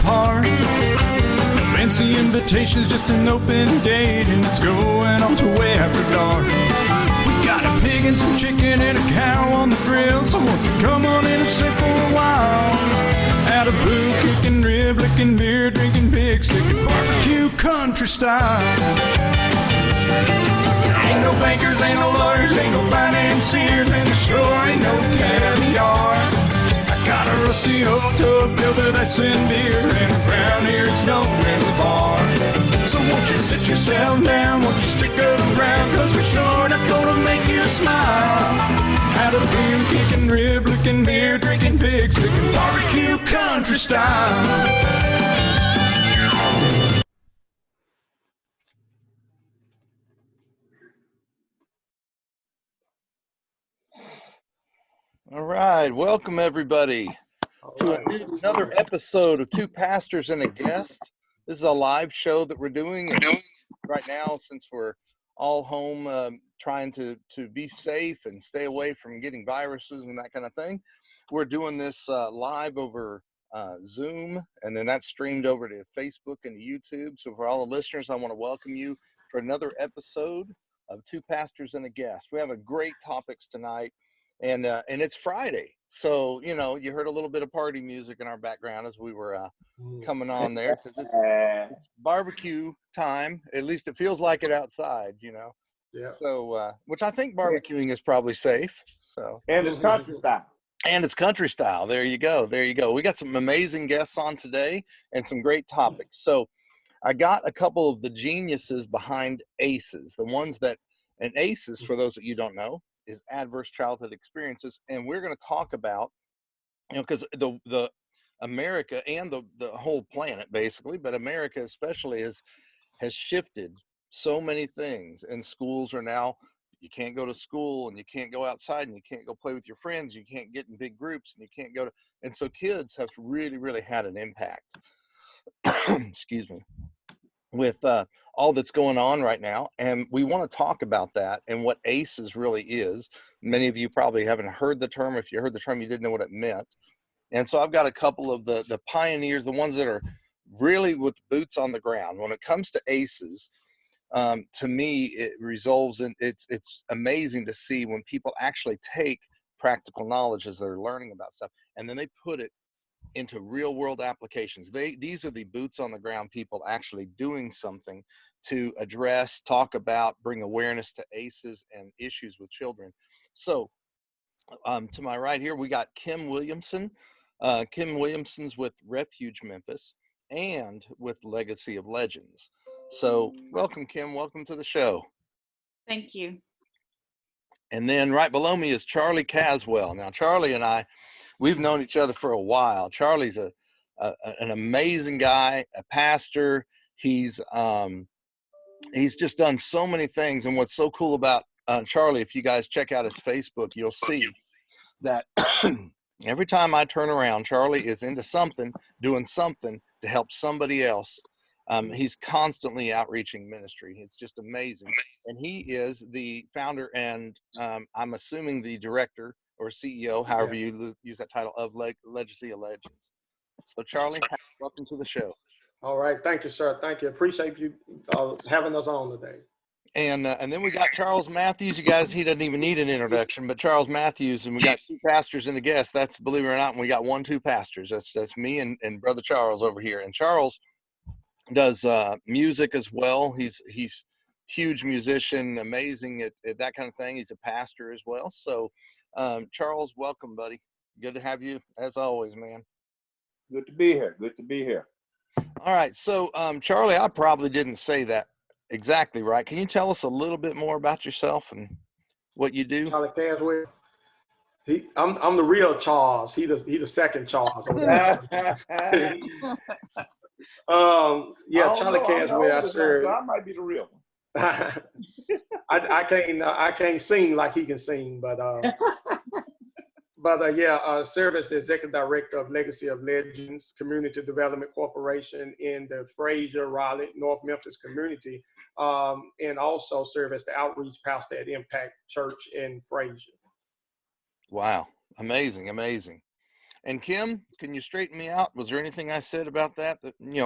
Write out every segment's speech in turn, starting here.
apart. Fancy invitations, just an open date, and it's going on to way after dark. We got a pig and some chicken and a cow on the grill, so won't you come on in and stay for a while? Out of boo kicking, rib licking, beer drinking, pig sticking, barbecue country style. Ain't no bankers, ain't no lawyers, ain't no financiers, and the store ain't no caviar. Got a rusty old tub filled with ice and beer, and around here it's known as a bar. So won't you sit yourself down, won't you stick around, cause we're sure enough gonna make you smile. Out of beer kicking, rib licking, beer drinking, pig sticking, barbecue country style. All right, welcome everybody to another episode of Two Pastors and a Guest. This is a live show that we're doing right now since we're all home trying to be safe and stay away from getting viruses and that kind of thing. We're doing this live over Zoom, and then that's streamed over to Facebook and YouTube. So for all the listeners, I want to welcome you for another episode of Two Pastors and a Guest. We have a great topics tonight. And it's Friday, so you know you heard a little bit of party music in our background as we were coming on there. It's barbecue time. At least it feels like it outside, you know. Yeah. So, which I think barbecuing is probably safe. So. And it's country style. And it's country style. There you go. There you go. We got some amazing guests on today and some great topics. So, I got a couple of the geniuses behind ACEs, the ones that, and ACEs, for those that you don't know, is adverse childhood experiences, and we're going to talk about, you know, because the America and the whole planet basically, but America especially has shifted so many things, and schools are now, you can't go to school and you can't go outside and you can't go play with your friends, you can't get in big groups and you can't go to, and so kids have really had an impact excuse me, with all that's going on right now. And we want to talk about that and what ACEs really is. Many of you probably haven't heard the term. If you heard the term, you didn't know what it meant. And so I've got a couple of the pioneers, the ones that are really with boots on the ground. When it comes to ACEs, to me, it resolves in, it's amazing to see when people actually take practical knowledge as they're learning about stuff, and then they put it into real world applications. These are the boots on the ground people actually doing something to address, talk about, bring awareness to ACEs and issues with children. So to my right here, we got Kim Williamson. Kim Williamson's with Refuge, Memphis, and with Legacy of Legends. So welcome, Kim. Welcome to the show. Thank you. And then right below me is Charlie Caswell. Now, Charlie and I, we've known each other for a while. Charlie's an amazing guy, a pastor. He's just done so many things. And what's so cool about Charlie, if you guys check out his Facebook, you'll see that every time I turn around, Charlie is into something, doing something to help somebody else. He's constantly outreaching ministry. It's just amazing. And he is the founder and I'm assuming the director or CEO, however you use that title, of Legacy of Legends. So Charlie, welcome to the show. All right. Thank you, sir. Thank you. Appreciate you having us on today. And then we got Charles Matthews. You guys, he doesn't even need an introduction, but Charles Matthews, and we got two pastors and a guest. That's, believe it or not, we got two pastors. That's me and Brother Charles over here. And Charles does music as well. He's huge musician, amazing at that kind of thing. He's a pastor as well. So Charles, welcome, buddy. Good to have you as always, man. Good to be here. Good to be here. All right. So Charlie, I probably didn't say that exactly right. Can you tell us a little bit more about yourself and what you do? Charlie Caswell. I'm the real Charles. He the second Charles. Charlie Caswell. I serve. I might be the real one. I can't sing like he can sing, but serve as the executive director of Legacy of Legends Community Development Corporation in the Fraser, Raleigh, North Memphis community, and also serve as the outreach pastor at Impact Church in Fraser. Wow, amazing. And Kim, can you straighten me out? Was there anything I said about that?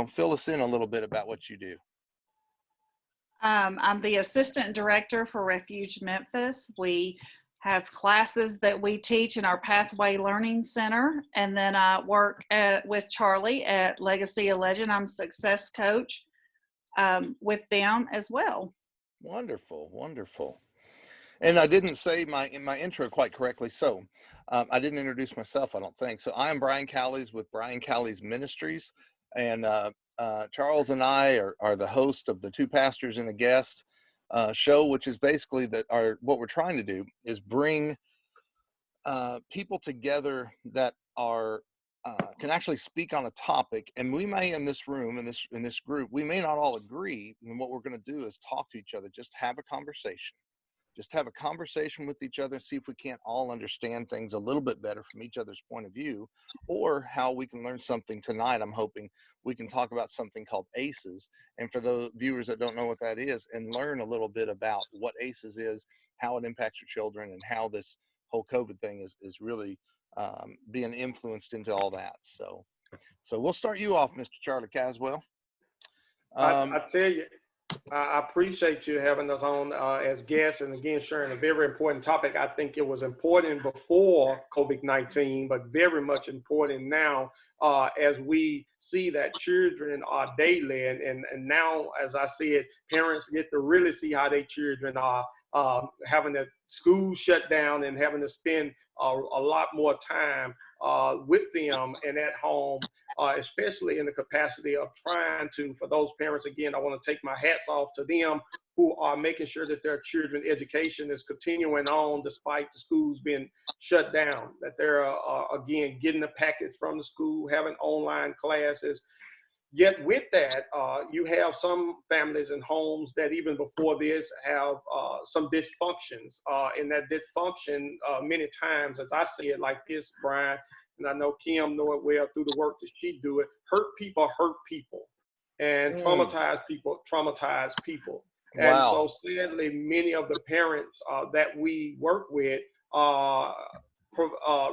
Fill us in a little bit about what you do. I'm the assistant director for Refuge Memphis. We have classes that we teach in our Pathway Learning Center. And then I work with Charlie at Legacy of Legend. I'm success coach with them as well. Wonderful, wonderful. And I didn't say in my intro quite correctly. So I didn't introduce myself, I don't think. So I am Brian Callies with Callies Ministries. And Charles and I are the host of the Two Pastors and a Guest show, which is basically what we're trying to do is bring people together that are can actually speak on a topic. And we may, in this room, in this group, we may not all agree. And what we're going to do is talk to each other, just have a conversation. Just have a conversation with each other, see if we can't all understand things a little bit better from each other's point of view, or how we can learn something tonight. I'm hoping we can talk about something called ACEs. And for those viewers that don't know what that is, and learn a little bit about what ACEs is, how it impacts your children, and how this whole COVID thing is really being influenced into all that. So we'll start you off, Mr. Charlie Caswell. I tell you, I appreciate you having us on as guests, and again sharing a very important topic. I think it was important before COVID-19, but very much important now as we see that children are daily, and now, as I said, parents get to really see how their children are having the school shut down and having to spend a lot more time with them and at home, especially in the capacity of trying to, for those parents, again, I want to take my hats off to them who are making sure that their children's education is continuing on despite the schools being shut down, that they're, again, getting the packets from the school, having online classes. Yet with that, you have some families and homes that even before this have some dysfunctions. And that dysfunction many times, as I see it like this, Brian, and I know Kim know it well through the work that she do it, hurt people, and traumatize people. And Wow. so sadly, many of the parents that we work with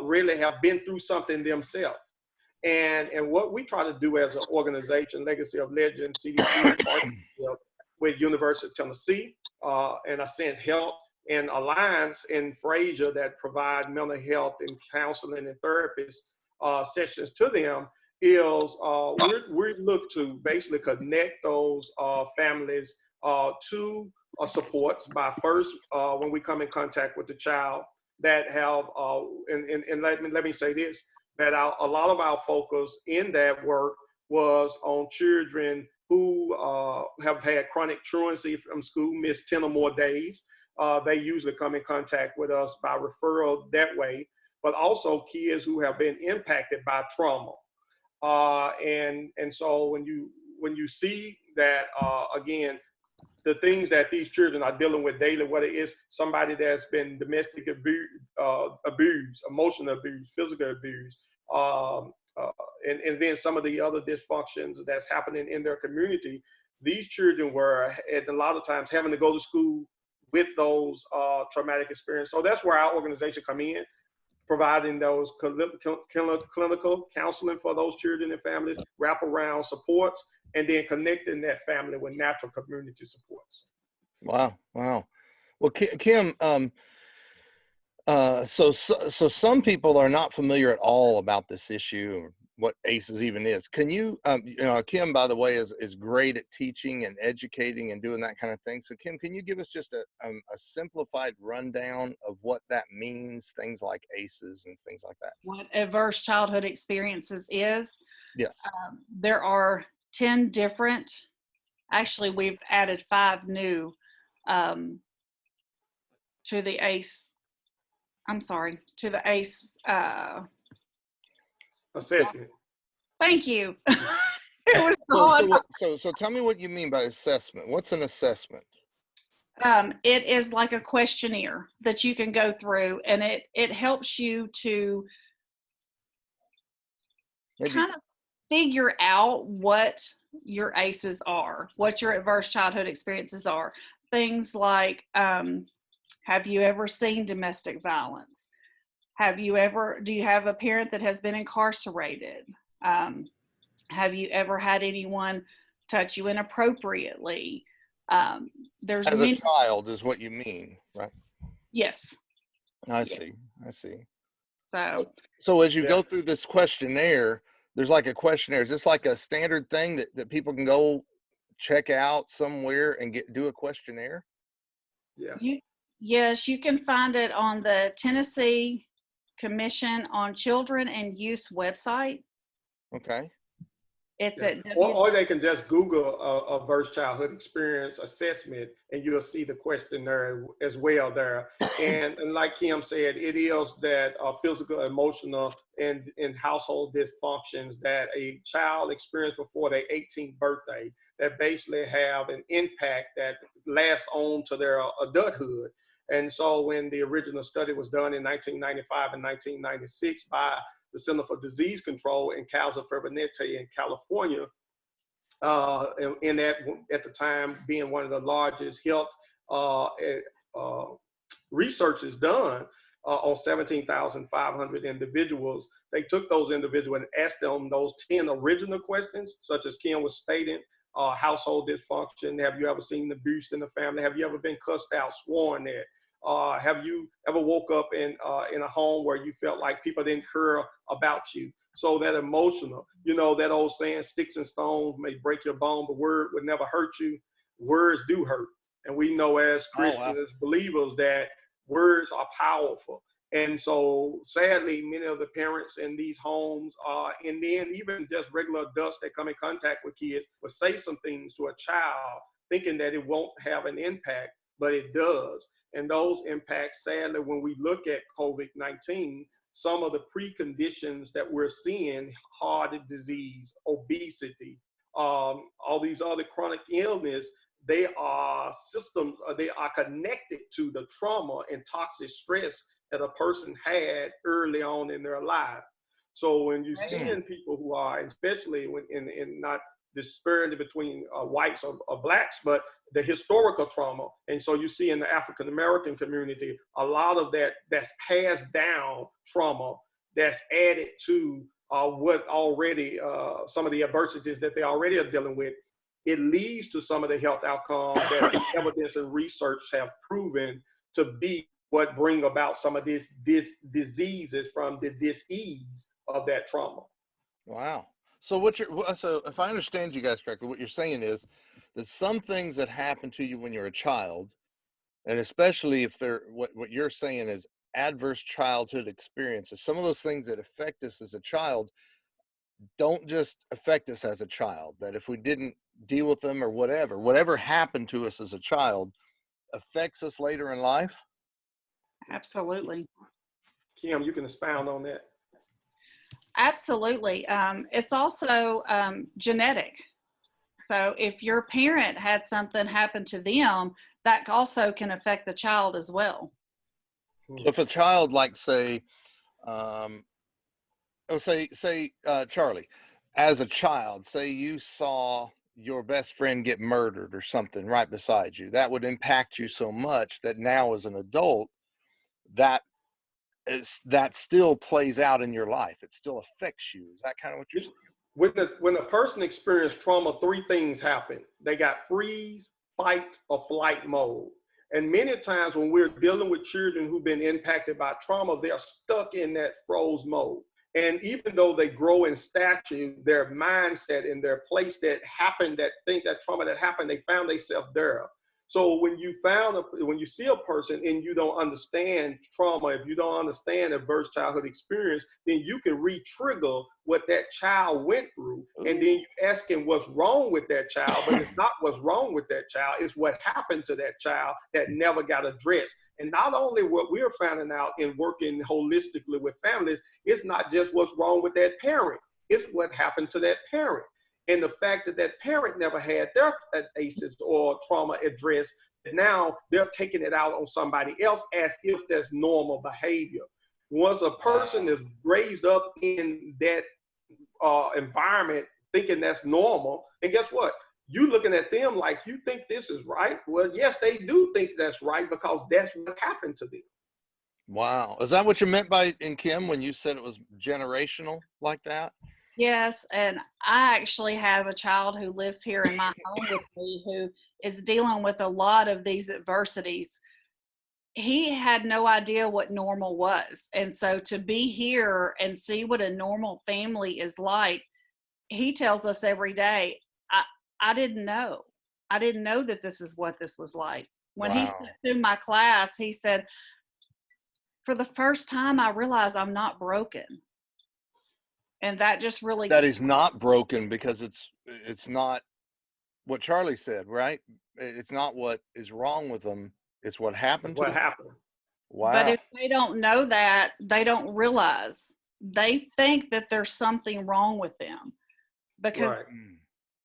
really have been through something themselves. And what we try to do as an organization, Legacy of Legends, CDC, with University of Tennessee and Ascent Health and Alliance in Frazier that provide mental health and counseling and therapist sessions to them, is we look to basically connect those families to supports by first, when we come in contact with the child, that have, and let me say this, that a lot of our focus in that work was on children who have had chronic truancy from school, missed 10 or more days. They usually come in contact with us by referral that way, but also kids who have been impacted by trauma. And so when you see that, again, the things that these children are dealing with daily, whether it's somebody that's been domestic abuse, emotional abuse, physical abuse, and then some of the other dysfunctions that's happening in their community, these children were at a lot of times having to go to school with those traumatic experiences. So that's where our organization come in, providing those clinical counseling for those children and families, wraparound supports, and then connecting that family with natural community supports. Wow. Well, Kim, so some people are not familiar at all about this issue or what ACEs even is. Can you, Kim, by the way, is great at teaching and educating and doing that kind of thing. So Kim, can you give us just a simplified rundown of what that means, things like ACEs and things like that? What adverse childhood experiences is? Yes. There are 10 different, actually we've added 5 new to the ACE Assessment. Thank you. It was hard. So tell me what you mean by assessment. What's an assessment? It is like a questionnaire that you can go through, and it helps you to kind of figure out what your ACEs are, what your adverse childhood experiences are. Things like, have you ever seen domestic violence? Do you have a parent that has been incarcerated? Have you ever had anyone touch you inappropriately? There's As a many. child is what you mean, right? Yes. I Yeah. see. I see. So As you Yeah. go through this questionnaire, there's like a questionnaire. Is this like a standard thing that people can go check out somewhere and do a questionnaire? Yeah. yes, you can find it on the Tennessee Commission on Children and Youth website. Okay. It's Yeah. at Or they can just Google a verse childhood experience assessment, and you'll see the question there as well there. And like Kim said, it is that physical, emotional, and household dysfunctions that a child experienced before their 18th birthday that basically have an impact that lasts on to their adulthood. And so when the original study was done in 1995 and 1996 by the Center for Disease Control in Caswell in California, at the time being one of the largest health researches done on 17,500 individuals. They took those individuals and asked them those 10 original questions, such as Kim was stating, household dysfunction. Have you ever seen abuse in the family? Have you ever been cussed out, sworn at? Have you ever woke up in a home where you felt like people didn't care about you? So that emotional, that old saying, sticks and stones may break your bone, but word would never hurt you. Words do hurt. And we know as Christians, as believers, that words are powerful. And so sadly, many of the parents in these homes, and then even just regular adults that come in contact with kids, will say some things to a child thinking that it won't have an impact, but it does. And those impacts, sadly, when we look at COVID-19, some of the preconditions that we're seeing, heart disease, obesity, all these other chronic illness, they are systems, they are connected to the trauma and toxic stress that a person had early on in their life. So when you're seeing people who are, especially when in not disparity between whites or blacks, but the historical trauma. And so you see in the African American community, a lot of that's passed down trauma that's added to what already, some of the adversities that they already are dealing with. It leads to some of the health outcomes that evidence and research have proven to be what bring about some of this diseases from the dis-ease of that trauma. Wow. So so if I understand you guys correctly, what you're saying is that some things that happen to you when you're a child, and especially if they're what you're saying is adverse childhood experiences, some of those things that affect us as a child don't just affect us as a child, that if we didn't deal with them or whatever happened to us as a child affects us later in life? absolutely. Kim, you can expound on that. Absolutely. It's also genetic. So if your parent had something happen to them, that also can affect the child as well. So if a child, like say Charlie, as a child, say you saw your best friend get murdered or something right beside you, that would impact you so much that now as an adult, that still plays out in your life. It still affects you. Is that kind of what you're saying? When a person experienced trauma, three things happen. They got freeze, fight, or flight mode. And many times when we're dealing with children who've been impacted by trauma, they're stuck in that froze mode. And even though they grow in stature, their mindset and their place that happened, that trauma that happened, they found themselves there. So when you see a person and you don't understand trauma, if you don't understand adverse childhood experience, then you can re-trigger what that child went through. And then you ask him what's wrong with that child, but it's not what's wrong with that child, it's what happened to that child that never got addressed. And not only what we're finding out in working holistically with families, it's not just what's wrong with that parent, it's what happened to that parent. And the fact that that parent never had their ACEs or trauma addressed, now they're taking it out on somebody else as if that's normal behavior. Once a person is raised up in that environment thinking that's normal, and guess what? You looking at them like you think this is right. Well, yes, they do think that's right because that's what happened to them. Wow. Is that what you meant by in Kim when you said it was generational like that? Yes, and I actually have a child who lives here in my home with me who is dealing with a lot of these adversities. He had no idea what normal was. And so to be here and see what a normal family is like, he tells us every day, I didn't know. I didn't know that this is what this was like. When he Wow. sat through my class, he said, for the first time, I realized I'm not broken. And that just really That he's not broken because it's not what Charlie said, right? It's not what is wrong with them. It's what happened to What them. happened? Wow. But if they don't know that, they don't realize. They think that there's something wrong with them because Right.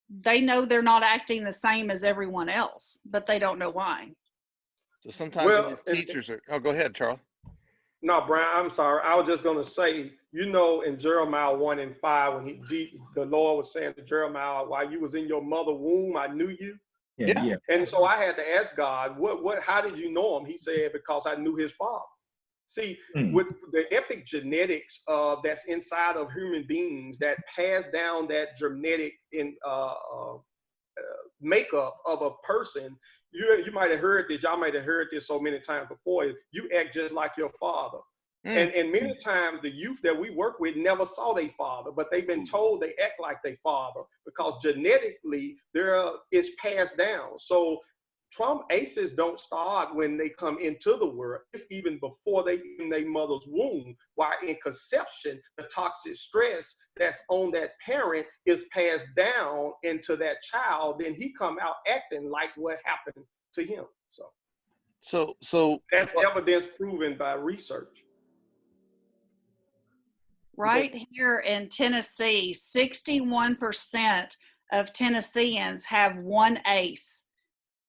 they know they're not acting the same as everyone else, but they don't know why. So sometimes Well, when these teachers are, oh, go ahead, Charles. No, Brian, I'm sorry. I was just going to say, you know, in Jeremiah 1:5, when the Lord was saying to Jeremiah, while you was in your mother womb, I knew you. Yeah. And so I had to ask God, how did you know him? He said, because I knew his father. See, with the epic genetics that's inside of human beings that pass down that genetic makeup of a person, you might have heard this, y'all might have heard this so many times before, you act just like your father. And many times the youth that we work with never saw their father, but they've been told they act like their father because genetically it's passed down. So trauma ACEs don't start when they come into the world. It's even before they in their mother's womb, while in conception, the toxic stress that's on that parent is passed down into that child. Then he come out acting like what happened to him. So that's evidence proven by research. Right here in Tennessee, 61% of Tennesseans have one ACE.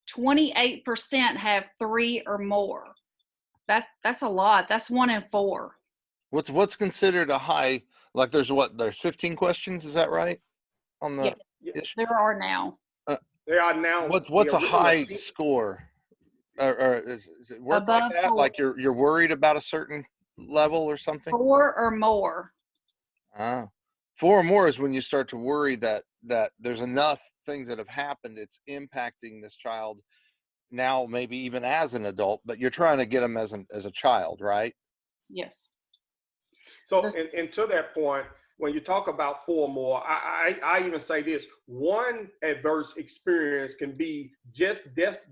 28% have 3 or more. That's a lot. That's 1 in 4. What's considered a high? Like there's 15 questions. Is that right? On the yes, there are now. There are now. What's a high score? Or is it work Above like that? 4. Like you're worried about a certain level or something? 4 or more. 4 or more is when you start to worry that there's enough things that have happened. It's impacting this child now, maybe even as an adult, but you're trying to get them as a child, right? Yes. So, and to that point, when you talk about 4 or more, I even say this: one adverse experience can be just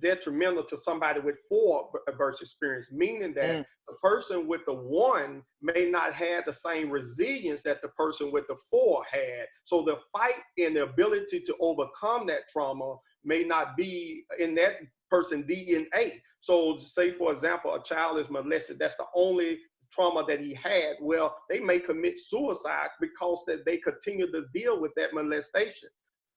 detrimental to somebody with 4 adverse experience, meaning that the person with the 1 may not have the same resilience that the person with the 4 had. So the fight and the ability to overcome that trauma may not be in that person DNA. So say, for example, a child is molested. That's the only trauma that he had. Well, they may commit suicide because that they continue to deal with that molestation.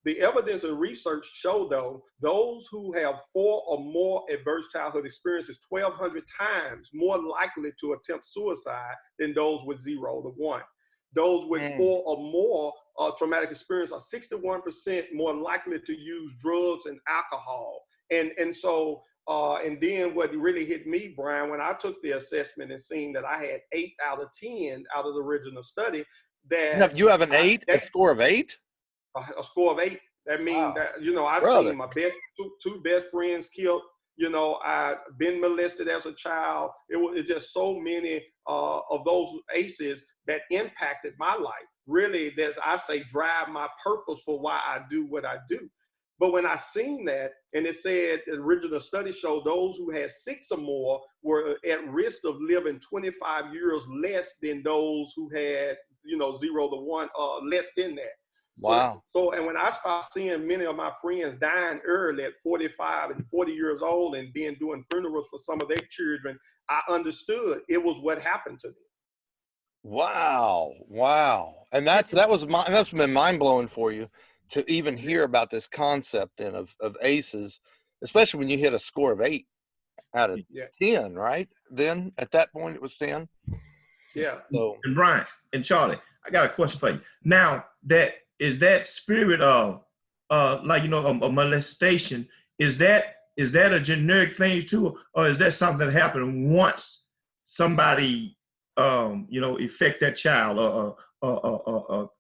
The evidence and research show, though, those who have 4 or more adverse childhood experiences 1,200 times more likely to attempt suicide than those with 0 to 1. Those with 4 or more traumatic experience are 61% more likely to use drugs and alcohol. And so and then what really hit me, Brian, when I took the assessment and seen that I had 8 out of 10 out of the original study, that you have an 8, a score of 8, a score of 8. That means that, you know, I've seen my two best friends killed. You know, I've been molested as a child. It's just so many of those ACEs that impacted my life. Really, I say, drive my purpose for why I do what I do. But when I seen that, and it said the original study showed those who had 6 or more were at risk of living 25 years less than those who had, 0 to 1, less than that. Wow. So, and when I started seeing many of my friends dying early at 45 and 40 years old and then doing funerals for some of their children, I understood it was what happened to them. Wow. And that's been mind blowing for you to even hear about this concept then of ACEs, especially when you hit a score of 8 out of 10, right? Then at that point it was 10. Yeah. So, and Brian and Charlie, I got a question for you. Now, that spirit of a molestation, is that a generic thing too, or is that something that happened once somebody, affect that child or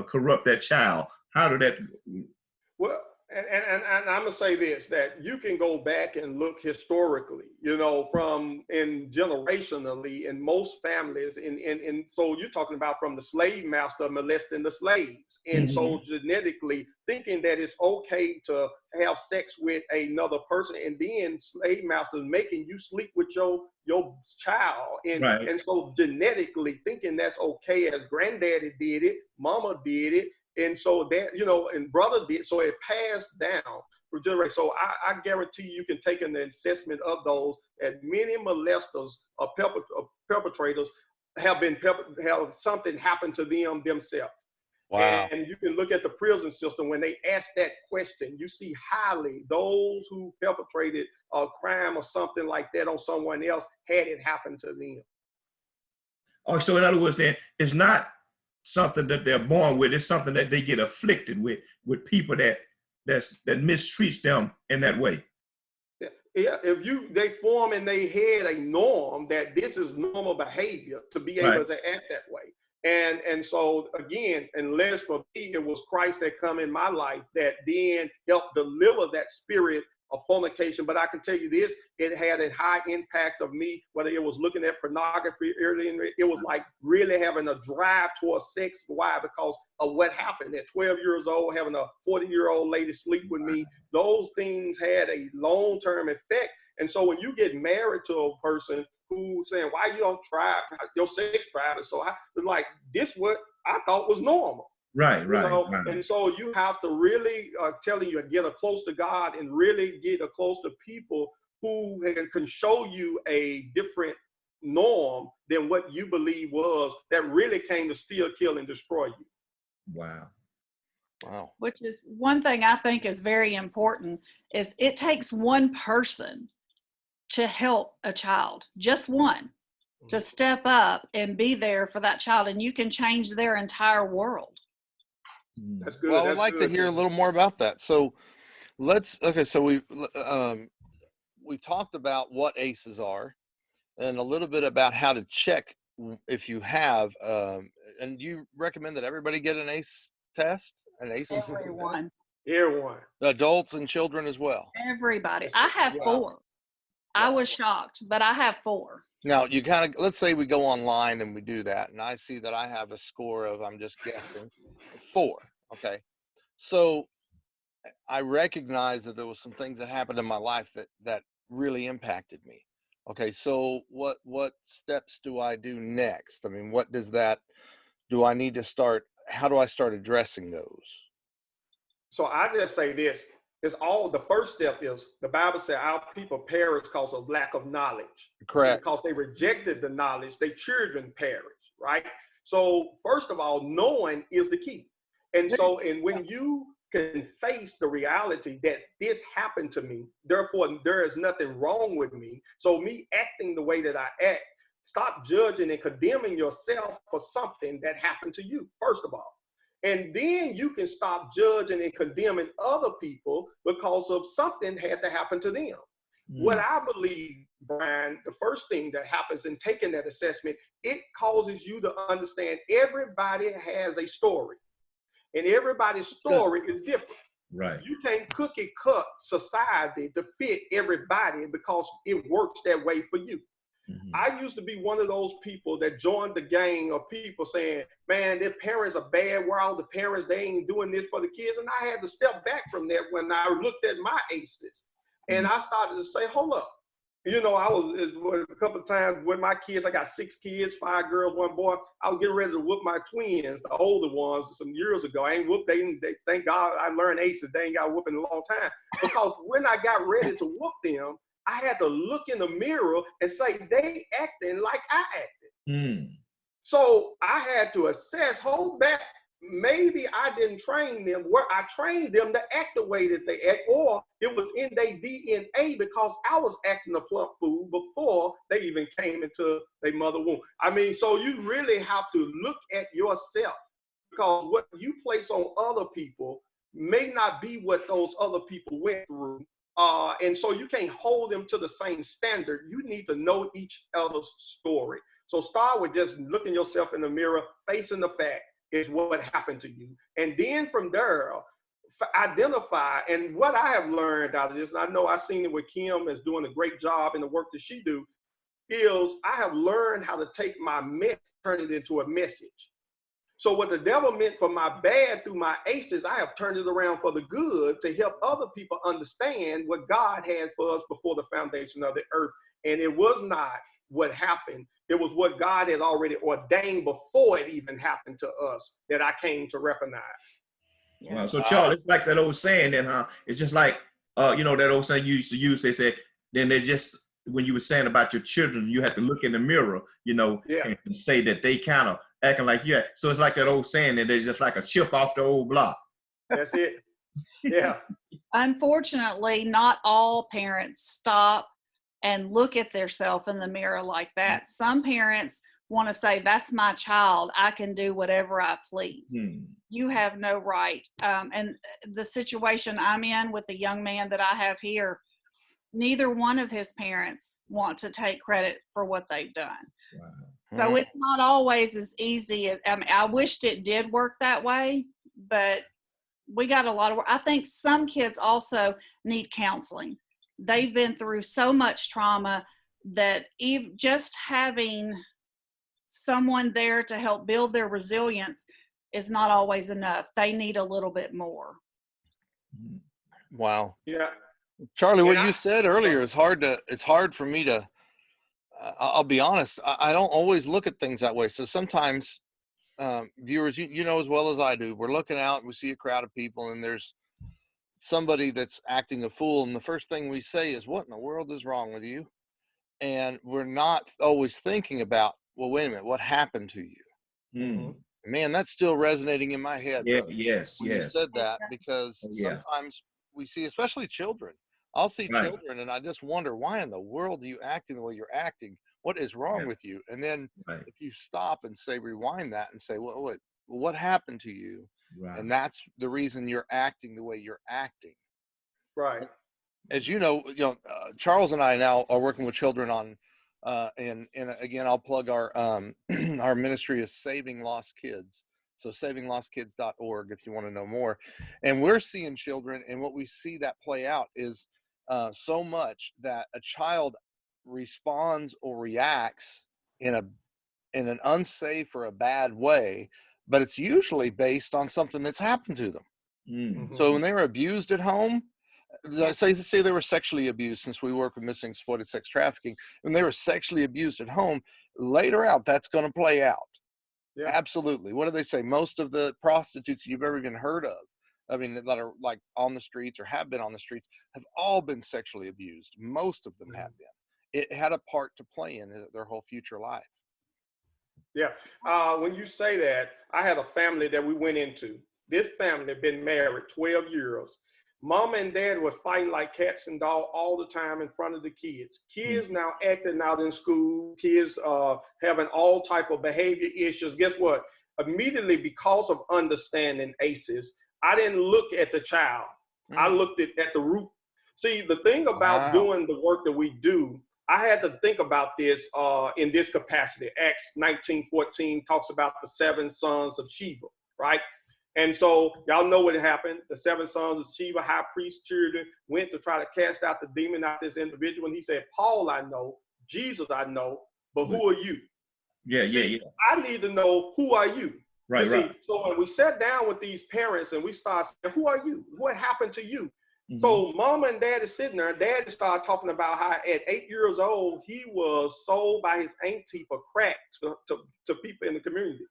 corrupt that child? How did that? Well, and I'm gonna say this, that you can go back and look historically, from in generationally in most families, and so you're talking about from the slave master molesting the slaves, and so genetically thinking that it's okay to have sex with another person, and then slave masters making you sleep with your child, and so genetically thinking that's okay, as granddaddy did it, mama did it. And so that, and brother did, so it passed down for generations. So I guarantee you can take an assessment of those, that many molesters or perpetrators have something happen to them themselves. Wow. And you can look at the prison system when they ask that question, you see highly those who perpetrated a crime or something like that on someone else had it happen to them. Oh, so in other words, then it's not something that they're born with. It's something that they get afflicted with people that mistreats them in that way. Yeah, if they form in their head a norm that this is normal behavior to be able to act that way. And so again, unless for me it was Christ that come in my life that then helped deliver that spirit of fornication. But I can tell you this, it had a high impact of me, whether it was looking at pornography early in it was like really having a drive towards sex. Why? Because of what happened at 12 years old, having a 40-year-old lady sleep with me. Those things had a long-term effect. And so when you get married to a person who's saying, why you don't try your sex drive? So it's like, this what I thought was normal. Right. And so you have to really telling you, get close to God and really get close to people who can show you a different norm than what you believe was, that really came to steal, kill, and destroy you. Wow. Which is one thing I think is very important, is it takes one person to help a child, just one, to step up and be there for that child, and you can change their entire world. That's good. Well, I'd like to hear a little more about that. So so we talked about what ACEs are and a little bit about how to check if you have, and you recommend that everybody get an ACE test, an ACE? Everyone. Adults and children as well. Everybody. I have 4. I was shocked, but I have 4. Now, you let's say we go online and we do that, and I see that I have a score of, I'm just guessing, 4. Okay. So I recognize that there was some things that happened in my life that really impacted me. Okay. So what steps do I do next? I mean, do I need to start? How do I start addressing those? So I just say this. The first step is, the Bible said our people perish because of lack of knowledge. Correct. Because they rejected the knowledge, their children perish, right? So first of all, knowing is the key. And so, and when you can face the reality that this happened to me, therefore there is nothing wrong with me. So me acting the way that I act, stop judging and condemning yourself for something that happened to you, first of all. And then you can stop judging and condemning other people because of something had to happen to them. What I believe, Brian, the first thing that happens in taking that assessment, it causes you to understand everybody has a story. And everybody's story is different. Right. You can't cookie cut society to fit everybody because it works that way for you. I used to be one of those people that joined the gang of people saying, man, their parents are bad. Where all the parents, they ain't doing this for the kids. And I had to step back from that when I looked at my ACEs. And I started to say, hold up. I was a couple of times with my kids. I got 6 kids, 5 girls, 1 boy. I was getting ready to whoop my twins, the older ones, some years ago. I ain't whooped. They thank God I learned ACEs. They ain't got whooping in a long time. Because when I got ready to whoop them, I had to look in the mirror and say, they acting like I acted. So I had to assess, hold back. Maybe I didn't train them where I trained them to act the way that they act, or it was in their DNA because I was acting a plump fool before they even came into their mother womb. I mean, so you really have to look at yourself, because what you place on other people may not be what those other people went through And so you can't hold them to the same standard. You need to know each other's story. So start with just looking yourself in the mirror, facing the fact is what happened to you. And then from there, identify. And what I have learned out of this, and I know I've seen it with Kim is doing a great job in the work that she do, is I have learned how to take my mess, turn it into a message. So what the devil meant for my bad through my aces, I have turned it around for the good to help other people understand what God had for us before the foundation of the earth. And it was not what happened. It was what God had already ordained before it even happened to us that I came to recognize. Yeah. Wow. So Charles, it's like that old saying then, huh? It's just like, you know, that old saying you used to use, they said, then they just, when you were saying about your children, you have to look in the mirror, you know, and say that they kind of acting like, yeah. So it's like that old saying that they're just like a chip off the old block. That's it. Yeah. Unfortunately, not all parents stop and look at themselves in the mirror like that. Some parents want to say, that's my child. I can do whatever I please. You have no right. And the situation I'm in with the young man that I have here, neither one of his parents want to take credit for what they've done. Wow. So it's not always as easy. I mean, I wished it did work that way, but we got a lot of work. I think some kids also need counseling. They've been through so much trauma that even just having someone there to help build their resilience is not always enough. They need a little bit more. Wow. Yeah. Charlie, what you said earlier is it's hard for me to, I'll be honest, I don't always look at things that way. So sometimes viewers, you know as well as I do, we're looking out and we see a crowd of people and there's somebody that's acting a fool. And the first thing we say is, what in the world is wrong with you? And we're not always thinking about, well, wait a minute, what happened to you? Man, that's still resonating in my head. Yeah, brother, yes. when you said that, because sometimes we see, especially children, I'll see children and I just wonder, why in the world are you acting the way you're acting? What is wrong with you? And then if you stop and say, rewind that and say, well, what happened to you? And that's the reason you're acting the way you're acting. Right. As you know, Charles and I now are working with children on, and again, I'll plug our our ministry is Saving Lost Kids. So savinglostkids.org if you want to know more. And we're seeing children, and what we see that play out is so much that a child responds or reacts in an unsafe or a bad way, but it's usually based on something that's happened to them. So when they were abused at home, say they were sexually abused, since we work with missing exploited sex trafficking, when they were sexually abused at home, later out, that's going to play out. Yeah. Absolutely. What do they say? Most of the prostitutes you've ever even heard of, I mean, that are like on the streets or have been on the streets, have all been sexually abused. Most of them have been. It had a part to play in their whole future life. Yeah. When you say that, I had a family that we went into. This family had been married 12 years. Mom and dad was fighting like cats and dogs all the time in front of the kids. Kids now acting out in school. Kids having all type of behavior issues. Guess what? Immediately, because of understanding ACEs, I didn't look at the child. I looked at the root. See, the thing about doing the work that we do, I had to think about this in this capacity. Acts 19:14 talks about the 7 sons of Sheba, right? And so y'all know what happened. The 7 sons of Sheba, high priest children, went to try to cast out the demon out this individual. And he said, Paul I know, Jesus I know, but who are you? I need to know, who are you? Right. So when we sat down with these parents and we started saying, who are you? What happened to you? So mom and dad is sitting there. Dad started talking about how at 8 years old, he was sold by his auntie for crack to people in the community.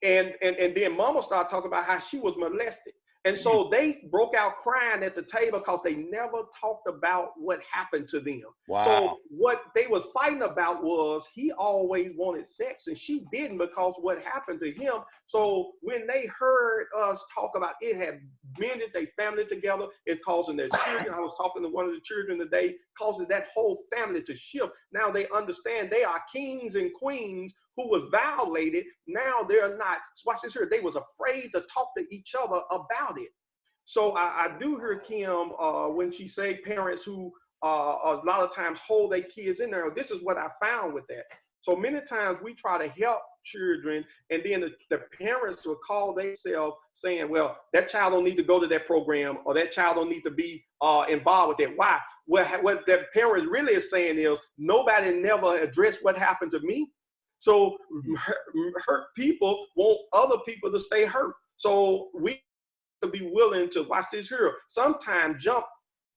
And then mama started talking about how she was molested. And so they broke out crying at the table because they never talked about what happened to them. Wow. So what they was fighting about was he always wanted sex and she didn't because what happened to him. So when they heard us talk about it had mended their family together, it causing their children. I was talking to one of the children today, causing that whole family to shift. Now they understand they are kings and queens who was violated. Now they're not. Watch this here. They was afraid to talk to each other about it. So I do hear Kim when she say parents who a lot of times hold their kids in there. This is what I found with that. So many times we try to help children, and then the parents will call themselves saying, well, that child don't need to go to that program, or that child don't need to be involved with it. Why? What that parent really is saying is, nobody never addressed what happened to me. So hurt people want other people to stay hurt. So we to be willing to, watch this here, sometimes jump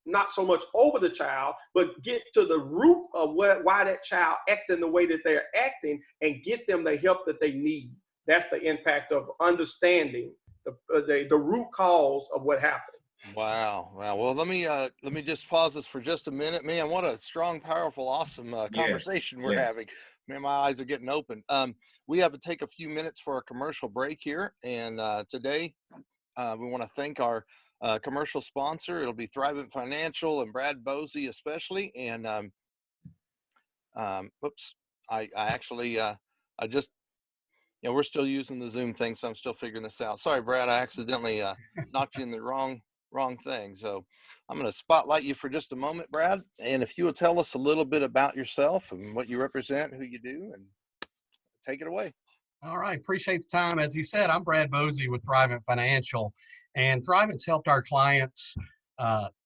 not so much over the child, but get to the root of why that child acting the way that they're acting, and get them the help that they need. That's the impact of understanding the root cause of what happened. Wow. Well, let me just pause this for just a minute. Man, what a strong, powerful, awesome conversation we're having. Man, my eyes are getting open. We have to take a few minutes for a commercial break here, and today we want to thank our commercial sponsor. It'll be Thrivent Financial and Brad Bosi especially. And oops, I actually I just, we're still using the Zoom thing, so I'm still figuring this out. Sorry, Brad, I accidentally knocked you in the wrong thing. So I'm going to spotlight you for just a moment, Brad. And if you will tell us a little bit about yourself and what you represent, who you do, and take it away. All right, appreciate the time. As he said, I'm Brad Bosi with Thrivent Financial, and Thrivent's helped our clients,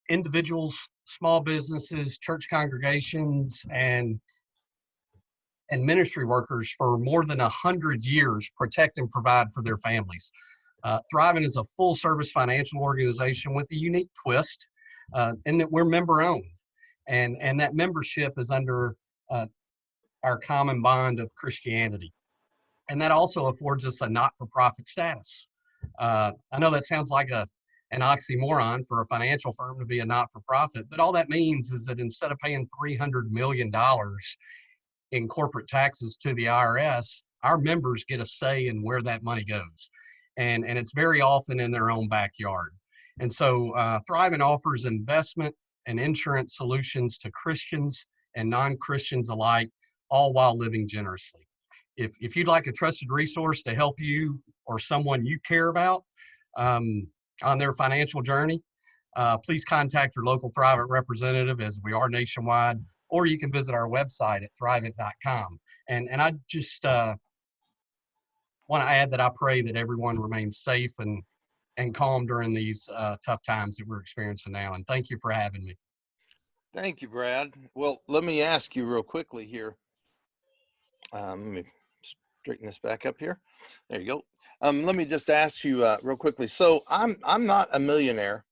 individuals, small businesses, church congregations, and ministry workers for more than 100 years protect and provide for their families. Thrivent is a full-service financial organization with a unique twist in that we're member-owned, and that membership is under our common bond of Christianity. And that also affords us a not-for-profit status. I know that sounds like an oxymoron for a financial firm to be a not-for-profit, but all that means is that instead of paying $300 million in corporate taxes to the IRS, our members get a say in where that money goes. And it's very often in their own backyard. And so Thrivent offers investment and insurance solutions to Christians and non-Christians alike, all while living generously. If you'd like a trusted resource to help you or someone you care about on their financial journey, please contact your local Thrivent representative, as we are nationwide, or you can visit our website at thrivent.com. And I just want to add that I pray that everyone remains safe and calm during these tough times that we're experiencing now. And thank you for having me. Thank you, Brad. Well, let me ask you real quickly here. Let me straighten this back up here. There you go. Let me just ask you real quickly. So I'm not a millionaire.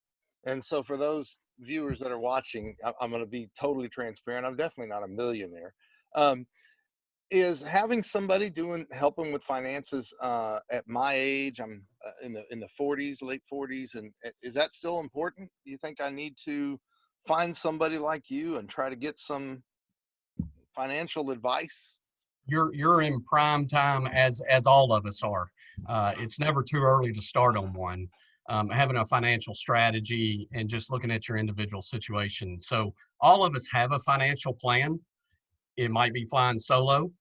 And so for those viewers that are watching, I'm going to be totally transparent. I'm definitely not a millionaire. Is having somebody helping with finances at my age, I'm in the 40s, late 40s, and is that still important? Do you think I need to find somebody like you and try to get some financial advice? You're in prime time, as all of us are. It's never too early to start on one. Having a financial strategy and just looking at your individual situation. So all of us have a financial plan. It might be flying solo.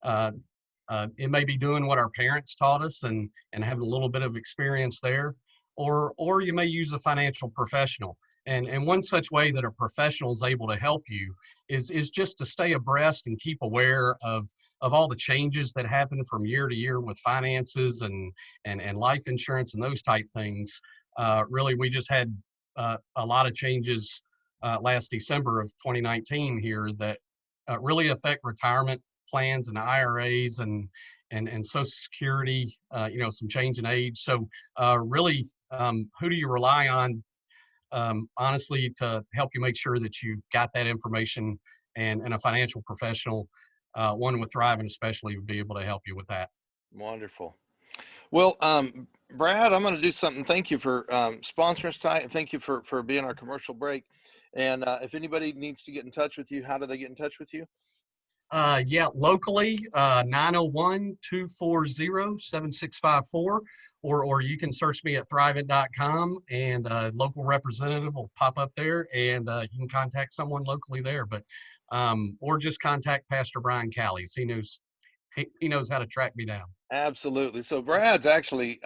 It may be doing what our parents taught us and having a little bit of experience there, or you may use a financial professional. And one such way that a professional is able to help you is just to stay abreast and keep aware of all the changes that happen from year to year with finances and life insurance and those type things. Really, we just had a lot of changes last December of 2019 here that really affect retirement plans and IRAs and Social Security, some change in age. So really, who do you rely on, honestly, to help you make sure that you've got that information, and a financial professional, one with Thrivent especially, would be able to help you with that. Wonderful. Well, Brad, I'm going to do something. Thank you for sponsoring us tonight, and thank you for being our commercial break. And if anybody needs to get in touch with you, how do they get in touch with you? Yeah, locally, 901-240-7654, or you can search me at thrivent.com, and a local representative will pop up there, and you can contact someone locally there. But or just contact Pastor Brian Callies. He knows he knows how to track me down. Absolutely. So Brad's actually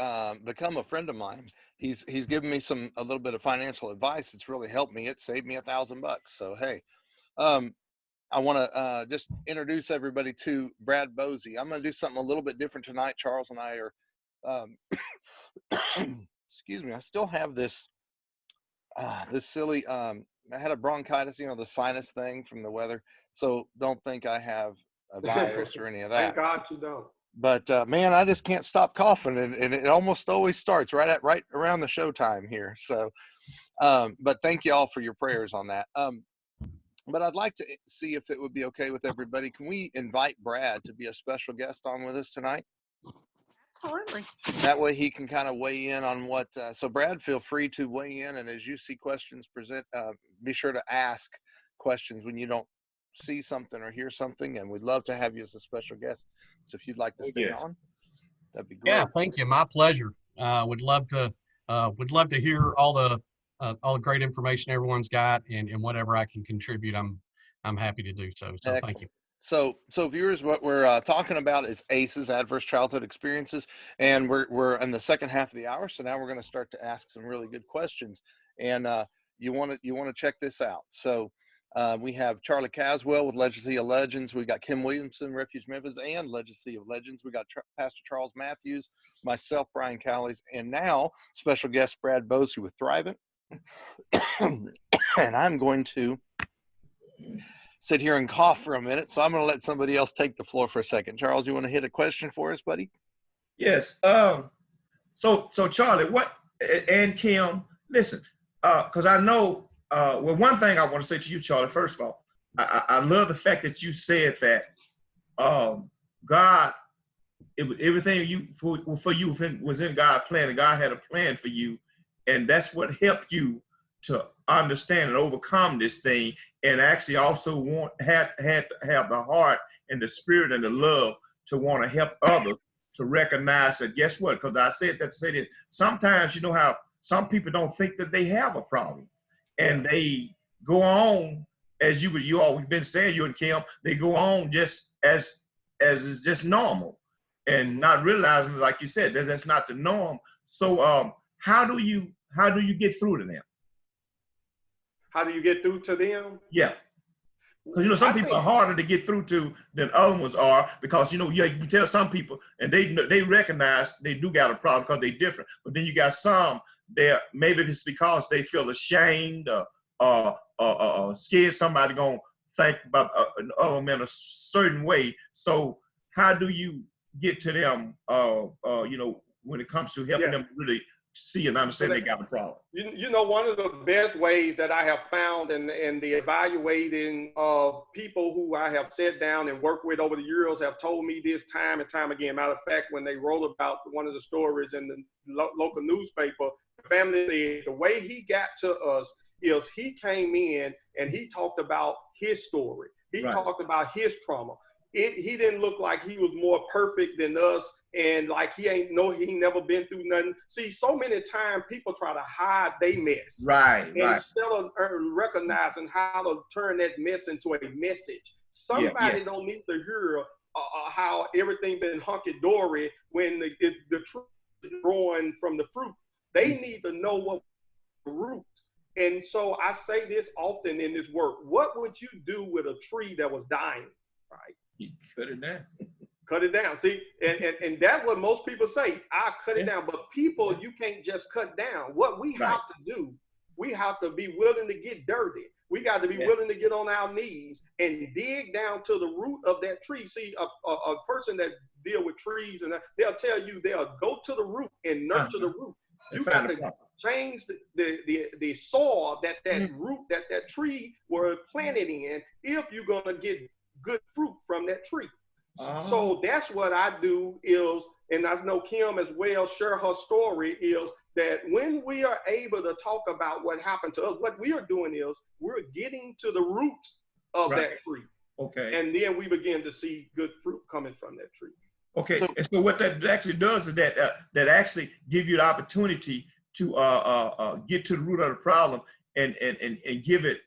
become a friend of mine. He's given me a little bit of financial advice. It's really helped me. It saved me $1,000. So hey, I want to just introduce everybody to Brad Bosi. I'm going to do something a little bit different tonight. Charles and I are, excuse me. I still have this silly. I had a bronchitis, the sinus thing from the weather. So don't think I have a virus or any of that. Thank God you don't. But man, I just can't stop coughing, and it almost always starts right around the showtime here. So, but thank you all for your prayers on that. But I'd like to see if it would be okay with everybody. Can we invite Brad to be a special guest on with us tonight? Absolutely. That way he can kind of weigh in on what. So Brad, feel free to weigh in, and as you see questions present, be sure to ask questions when you don't see something or hear something, and we'd love to have you as a special guest. So if you'd like to stay on, that'd be great. Yeah, thank you. My pleasure. Would love to hear all the great information everyone's got, and whatever I can contribute, I'm happy to do so. So thank you. So viewers, what we're talking about is ACEs, adverse childhood experiences, and we're in the second half of the hour. So now we're going to start to ask some really good questions, and you want to check this out. So we have Charlie Caswell with Legacy of Legends. We got Kim Williamson, Refuge Memphis, and Legacy of Legends. We got Pastor Charles Matthews, myself, Brian Callies, and now special guest Brad Bosi with Thrivent. And I'm going to sit here and cough for a minute, so I'm going to let somebody else take the floor for a second. Charles, you want to hit a question for us, buddy? Yes. So Charlie, and Kim, listen, because I know. Well, one thing I want to say to you, Charlie, first of all, I love the fact that you said that God, everything for you was in God's plan, and God had a plan for you, and that's what helped you to understand and overcome this thing, and actually also had to have the heart and the spirit and the love to want to help others to recognize that. Guess what? Because I said that to say this. Sometimes you know how some people don't think that they have a problem. And they go on, as you always been saying, you and Kim, they go on just as is just normal, and not realizing, like you said, that that's not the norm. So how do you get through to them? How do you get through to them? Yeah. Because some people are harder to get through to than other ones are, because you can tell some people and they recognize they do got a problem because they're different. But then you got some there, maybe it's because they feel ashamed or scared somebody gonna think about them in a certain way. So how do you get to them when it comes to helping them really see and understand they got a problem? One of the best ways that I have found in the evaluating of people who I have sat down and worked with over the years have told me this time and time again. Matter of fact, when they wrote about one of the stories in the local newspaper, the family said the way he got to us is he came in and he talked about his story. He talked about his trauma. He didn't look like he was more perfect than us, and like he never been through nothing. See, so many times people try to hide their mess. Instead of recognizing how to turn that mess into a message. Somebody don't need to hear how everything been hunky-dory when the tree is growing from the fruit. They need to know what the root. And so I say this often in this work. What would you do with a tree that was dying, right? You cut it down. Cut it down. See, and that's what most people say. I cut it down. But people, you can't just cut down. What we have to do, we have to be willing to get dirty. We got to be willing to get on our knees and dig down to the root of that tree. See, a person that deal with trees, and they'll tell you they'll go to the root and nurture the root. You got to change the soil that root, that tree were planted in, if you're going to get good fruit from that tree. So that's what I do is, and I know Kim as well share her story, is that when we are able to talk about what happened to us, what we are doing is we're getting to the root of that tree. Okay. And then we begin to see good fruit coming from that tree. Okay. And so what that actually does is that actually give you the opportunity to get to the root of the problem and give it